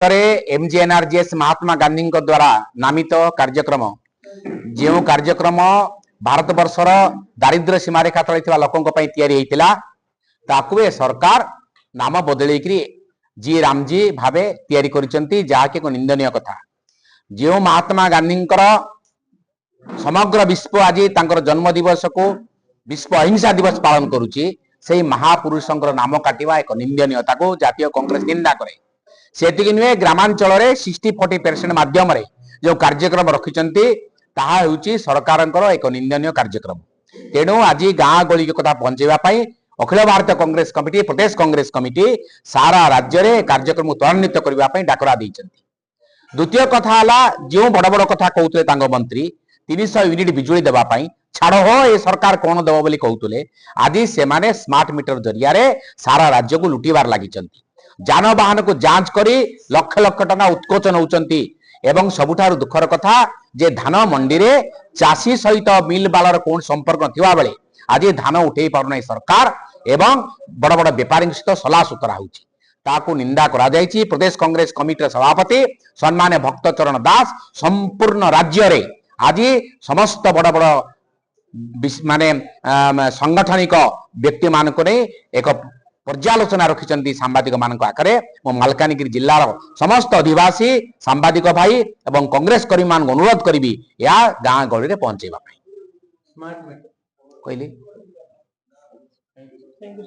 एमजीएनआरजीएस महात्मा गांधी द्वारा नामित कार्यक्रम जो कार्यक्रम भारत वर्षर दारिद्र्य सीमा रेखा तले थिबा लोकंक पई तयारी हेतिला ताकू सरकार नाम बदल जी रामजी भावे तयारी करिसंती जाके को निंदनीय कथा। जो महात्मा गांधी समग्र विश्व आज तांकर जन्म दिवस को विश्व अहिंसा दिवस पालन करुची से महापुरुषंकर नाम काटिबा एक निंदनीयता को जातीय कांग्रेस निंदा करे। सेतिक नुहे ग्रामांचल 60-40% माध्यम जो कार्यक्रम रखिंट सरकार एक निंदनीय कार्यक्रम। तेणु आज गाँ गली कथा पहुंचाई अखिल भारतीय कांग्रेस कमिटी प्रदेश कांग्रेस कमिटी सारा राज्य में कार्यक्रम त्वरान्वित करने डाकरा देते। द्वितीय कथा जो बड़ बड़ कथा कहते मंत्री 300 यूनिट बिजुली देवाई छाड़ हो ये सरकार कौन देव बोली कहते आज से स्मार्ट मीटर जरिया सारा राज्य को लुटिबार लगी जानवाहन को जांच करी लक्ष लक्ष टका उत्कोच नौचंती। एवं सबुठारु दुखर कथा जे धान मंडी रे चाषी सहित मिल बालर कौन संपर्क नथिबा बेले आज धान उठे पारु नै सरकार एवं बड़ बड़ व्यापारी सहित सलाह सुतरा होउची ताकू निंदा करा जायछि। प्रदेश कांग्रेस कमिटी सभापति सम्मान्य भक्तचरण दास संपूर्ण राज्य रे आज समस्त बड़ बड़ माने संगठनिक व्यक्ति मान को एक पर्यालोचना रखिंट सांबादिक मान आखरे मो मालकानगिरी जिलार समस्त अधिवासी सांबादिक भाई एवं कांग्रेस कर्मी मान अनुरोध करी या गाँ गहली में पहुंचेगा कहली।